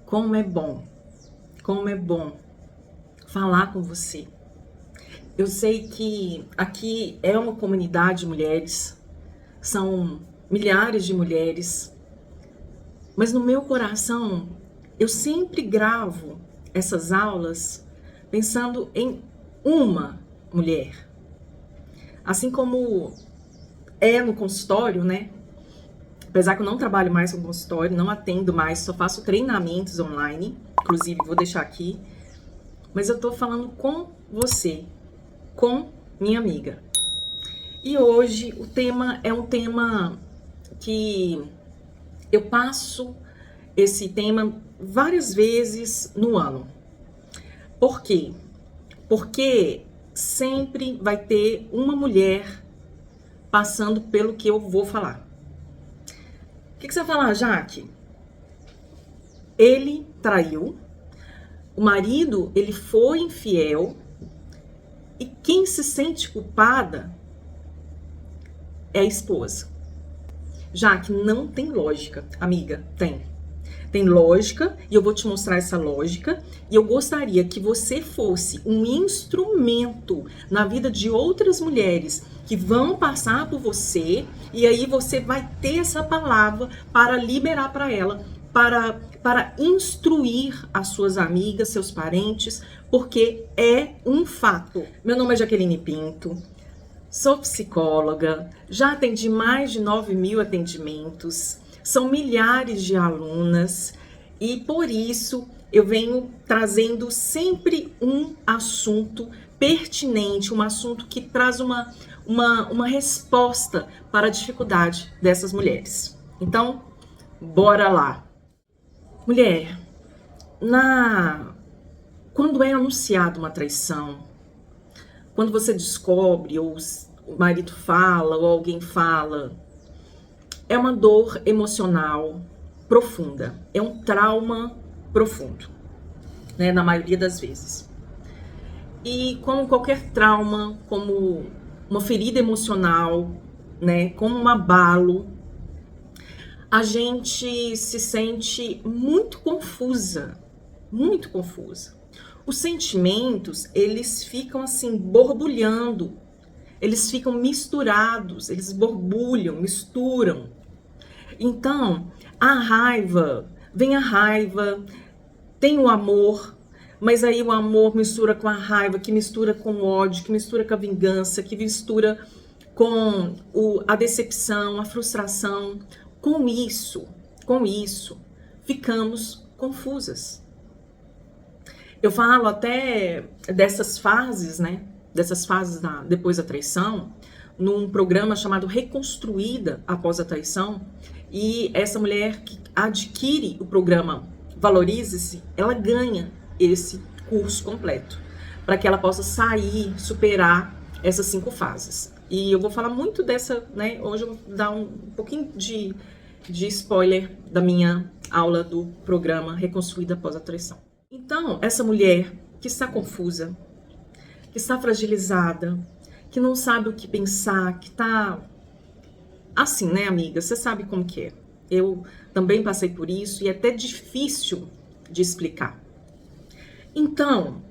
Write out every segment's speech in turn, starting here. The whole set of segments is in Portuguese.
como é bom falar com você. Eu sei que aqui é uma comunidade de mulheres, são milhares de mulheres, mas no meu coração eu sempre gravo essas aulas pensando em uma mulher. Assim como é no consultório, né? Apesar que eu não trabalho mais com consultório, não atendo mais, só faço treinamentos online, inclusive vou deixar aqui, mas eu tô falando com você, com minha amiga. E hoje o tema é um tema que eu passo esse tema várias vezes no ano. Por quê? Porque sempre vai ter uma mulher passando pelo que eu vou falar. O que você vai falar, Jaque? Ele traiu, o marido, ele foi infiel, e quem se sente culpada é a esposa. Jaque, não tem lógica, amiga, tem. Tem lógica, e eu vou te mostrar essa lógica, e eu gostaria que você fosse um instrumento na vida de outras mulheres que vão passar por você, e aí você vai ter essa palavra para liberar para ela, para instruir as suas amigas, seus parentes, porque é um fato. Meu nome é Jaqueline Pinto, sou psicóloga, já atendi mais de 9.000 atendimentos, são milhares de alunas e por isso eu venho trazendo sempre um assunto pertinente, um assunto que traz uma resposta para a dificuldade dessas mulheres. Então, bora lá. Mulher, quando é anunciada uma traição, quando você descobre, ou o marido fala, ou alguém fala, é uma dor emocional profunda, é um trauma profundo, né, na maioria das vezes. E como qualquer trauma, como uma ferida emocional, né, como um abalo, a gente se sente muito confusa, muito confusa. Os sentimentos, eles ficam assim, borbulhando, eles ficam misturados, eles borbulham, misturam. Então, vem a raiva, tem o amor, mas aí o amor mistura com a raiva, que mistura com o ódio, que mistura com a vingança, que mistura com a decepção, a frustração. Com isso, ficamos confusas. Eu falo até dessas fases, né? Dessas fases depois da traição, num programa chamado Reconstruída Após a Traição. E essa mulher que adquire o programa Valorize-se, ela ganha esse curso completo, para que ela possa sair, superar essas 5 fases. E eu vou falar muito dessa, né? Hoje eu vou dar um pouquinho de spoiler da minha aula do programa Reconstruída Após a Traição. Então, essa mulher que está confusa, que está fragilizada, que não sabe o que pensar, que está assim, né, amiga? Você sabe como que é. Eu também passei por isso e é até difícil de explicar. Então,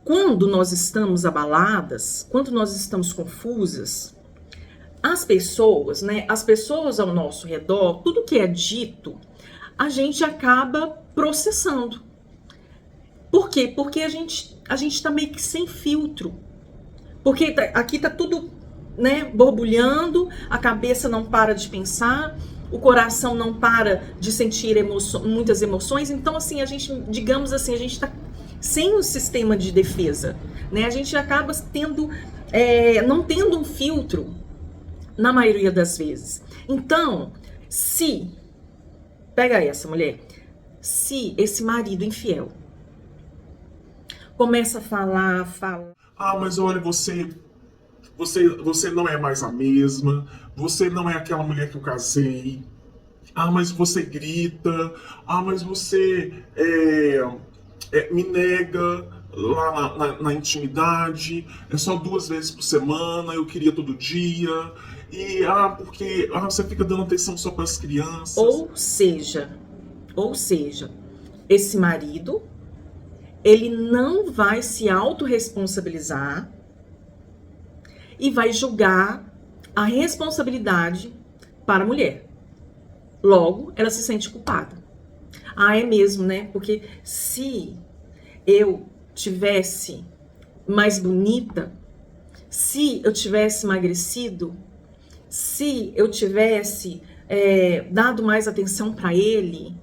quando nós estamos abaladas, quando nós estamos confusas, as pessoas, né, as pessoas ao nosso redor, tudo que é dito, a gente acaba processando. Por quê? Porque a gente tá meio que sem filtro. Porque aqui tá tudo, né, borbulhando, a cabeça não para de pensar, o coração não para de sentir muitas emoções. Então, assim, a gente, digamos assim, a gente tá sem o sistema de defesa, né? A gente acaba não tendo um filtro na maioria das vezes. Então, pega essa mulher, se esse marido infiel começa a falar, mas olha, você não é mais a mesma, você não é aquela mulher que eu casei, mas você grita, mas você me nega lá na intimidade, é só 2 vezes por semana, eu queria todo dia, e porque você fica dando atenção só para as crianças. Ou seja, esse marido, ele não vai se autorresponsabilizar e vai jogar a responsabilidade para a mulher. Logo, ela se sente culpada. Ah, é mesmo, né? Porque se eu tivesse mais bonita, se eu tivesse emagrecido, se eu tivesse dado mais atenção para ele,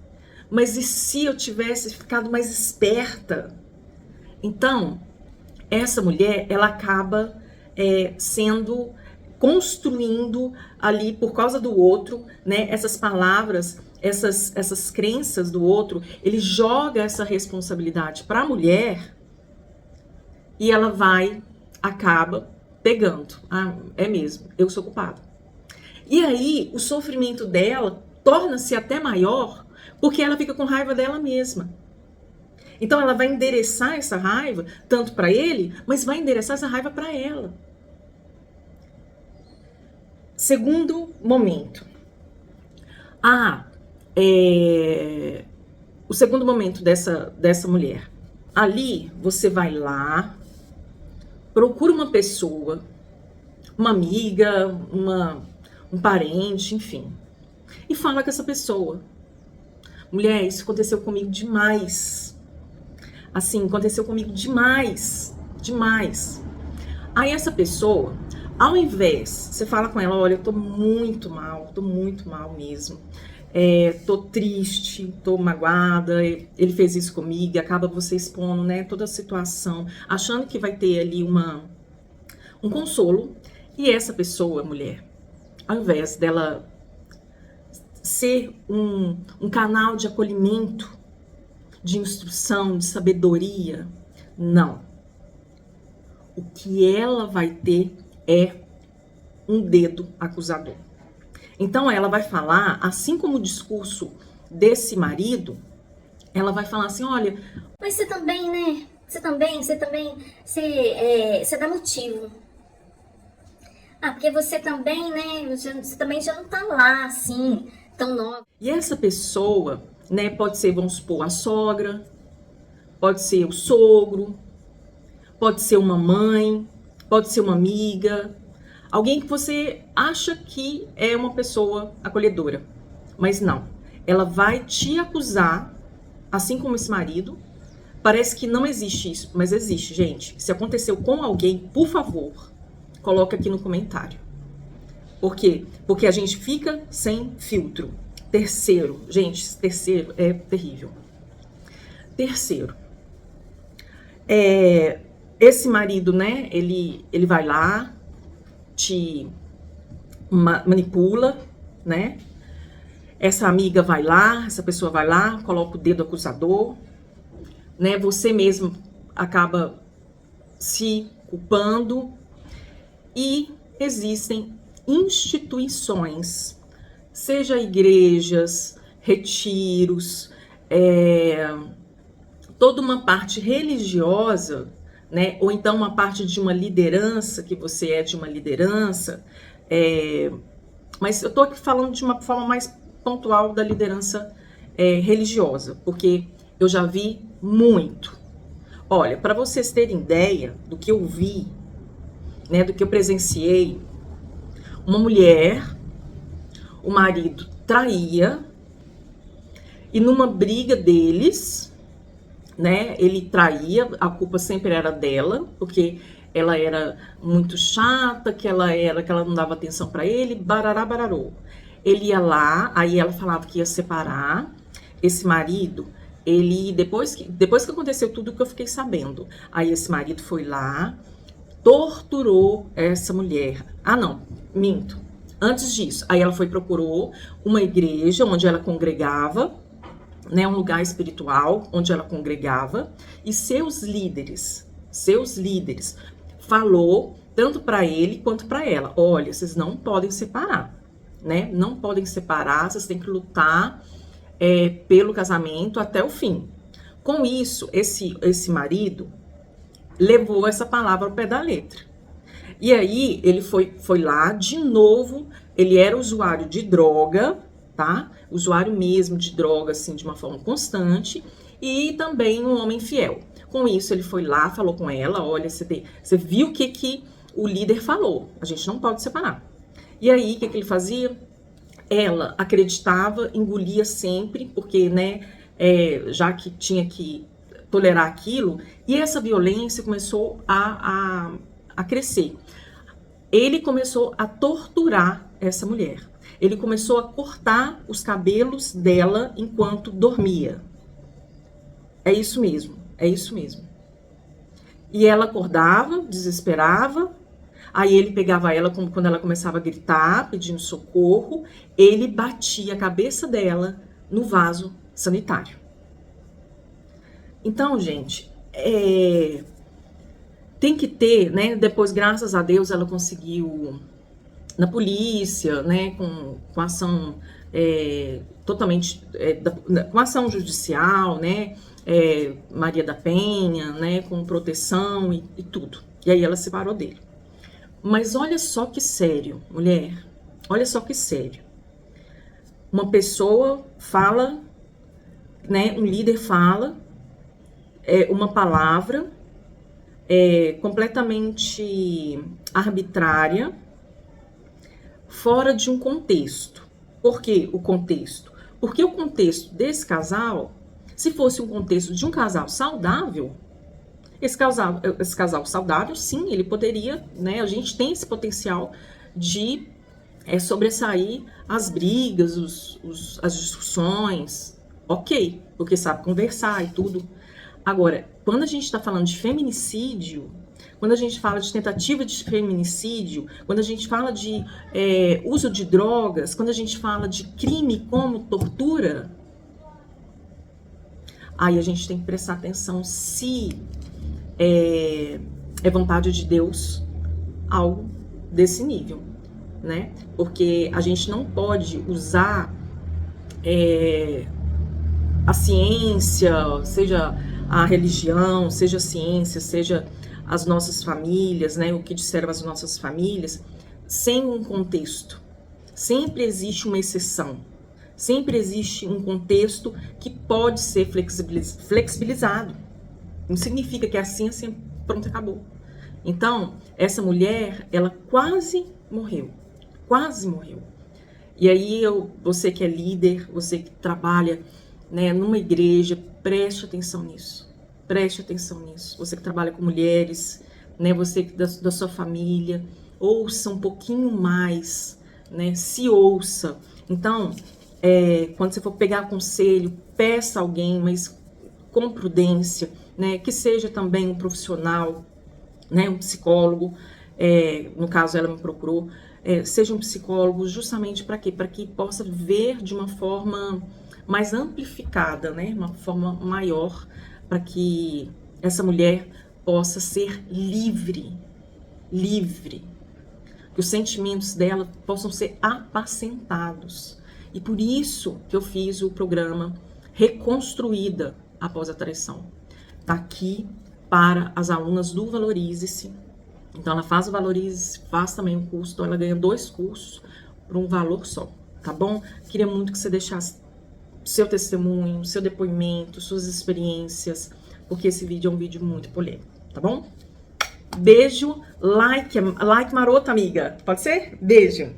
mas e se eu tivesse ficado mais esperta? Então, essa mulher, ela acaba construindo ali, por causa do outro, né, essas palavras, essas crenças do outro, ele joga essa responsabilidade para a mulher e ela acaba pegando. Ah, é mesmo, eu sou culpada. E aí, o sofrimento dela torna-se até maior, porque ela fica com raiva dela mesma. Então, ela vai endereçar essa raiva, tanto para ele, mas vai endereçar essa raiva para ela. Segundo momento. O segundo momento dessa mulher. Ali, você vai lá, procura uma pessoa, uma amiga, um parente, enfim, e fala com essa pessoa. Mulher, isso aconteceu comigo demais. Assim, aconteceu comigo demais. Aí essa pessoa, ao invés, você fala com ela, olha, eu tô muito mal mesmo. Tô triste, tô magoada, ele fez isso comigo, e acaba você expondo, né, toda a situação, achando que vai ter ali um consolo. E essa pessoa, mulher, ao invés dela ser um canal de acolhimento, de instrução, de sabedoria, não. O que ela vai ter é um dedo acusador. Então ela vai falar, assim como o discurso desse marido, ela vai falar assim, olha... Mas você também, né? Você dá motivo. Ah, porque você também, né? Você também já não tá lá, assim, tão nova. E essa pessoa, né, pode ser, vamos supor, a sogra, pode ser o sogro, pode ser uma mãe, pode ser uma amiga, alguém que você acha que é uma pessoa acolhedora, mas não. Ela vai te acusar, assim como esse marido. Parece que não existe isso, mas existe, gente. Se aconteceu com alguém, por favor, coloca aqui no comentário. Por quê? Porque a gente fica sem filtro. Terceiro, gente, terceiro é terrível. Terceiro, esse marido, né, ele vai lá, te manipula, né? Essa amiga vai lá, essa pessoa vai lá, coloca o dedo acusador, né? Você mesmo acaba se culpando. E existem instituições, seja igrejas, retiros, toda uma parte religiosa, né? Ou então uma parte de uma liderança, que você é de uma liderança, mas eu tô aqui falando de uma forma mais pontual da liderança religiosa, porque eu já vi muito. Olha, para vocês terem ideia do que eu vi, né, do que eu presenciei, uma mulher, o marido traía, e numa briga deles, né, ele traía, a culpa sempre era dela, porque ela era muito chata, que ela não dava atenção para ele, barará, bararô. Ele ia lá, aí ela falava que ia separar esse marido. Ele, depois que aconteceu tudo que eu fiquei sabendo, aí esse marido foi lá, torturou essa mulher. Ah, não, minto. Antes disso, aí ela procurou uma igreja onde ela congregava, né, um lugar espiritual onde ela congregava, e seus líderes falou tanto para ele quanto para ela, olha, vocês não podem separar, né? Não podem separar, vocês têm que lutar pelo casamento até o fim. Com isso, esse marido levou essa palavra ao pé da letra. E aí ele foi lá de novo, ele era usuário de droga, tá? Usuário mesmo de droga, assim, de uma forma constante, e também um homem fiel. Com isso, ele foi lá, falou com ela, olha, você viu o que o líder falou, a gente não pode separar. E aí, o que ele fazia? Ela acreditava, engolia sempre, porque, né, já que tinha que tolerar aquilo, e essa violência começou a crescer. Ele começou a torturar essa mulher. Ele começou a cortar os cabelos dela enquanto dormia. É isso mesmo, é isso mesmo. E ela acordava, desesperava, aí ele pegava ela quando ela começava a gritar, pedindo socorro, ele batia a cabeça dela no vaso sanitário. Então, gente, tem que ter, né? Depois, graças a Deus, ela conseguiu na polícia, né? Com ação totalmente, com ação judicial, né? Maria da Penha, né? Com proteção e tudo. E aí ela se separou dele. Mas olha só que sério, mulher. Olha só que sério. Uma pessoa fala, né? Um líder fala uma palavra completamente arbitrária, fora de um contexto. Por que o contexto? Porque o contexto desse casal, se fosse um contexto de um casal saudável, esse casal saudável, sim, ele poderia, né? A gente tem esse potencial de sobressair as brigas, as discussões, ok, porque sabe conversar e tudo. Agora, quando a gente está falando de feminicídio, quando a gente fala de tentativa de feminicídio, quando a gente fala de uso de drogas, quando a gente fala de crime como tortura, aí a gente tem que prestar atenção se é vontade de Deus algo desse nível, né? Porque a gente não pode usar a ciência, seja a religião, seja a ciência, seja as nossas famílias, né? O que disseram as nossas famílias, sem um contexto. Sempre existe uma exceção. Sempre existe um contexto que pode ser flexibilizado. Não significa que é assim, pronto, acabou. Então, essa mulher, ela quase morreu. Quase morreu. E aí, você que é líder, você que trabalha, né, numa igreja, preste atenção nisso. Preste atenção nisso. Você que trabalha com mulheres, né, você da sua família, ouça um pouquinho mais, né, se ouça. Então, quando você for pegar conselho, peça alguém, mas com prudência, né, que seja também um profissional, né, um psicólogo, no caso ela me procurou, seja um psicólogo justamente para quê? Para que possa ver de uma forma mais amplificada, né, uma forma maior, para que essa mulher possa ser livre, que os sentimentos dela possam ser apacentados. E por isso que eu fiz o programa Reconstruída Após a Traição. Tá aqui para as alunas do Valorize-se. Então ela faz o Valorize-se, faz também um curso, então ela ganha 2 cursos por um valor só, tá bom? Queria muito que você deixasse seu testemunho, seu depoimento, suas experiências, porque esse vídeo é um vídeo muito polêmico, tá bom? Beijo, like maroto, amiga. Pode ser? Beijo.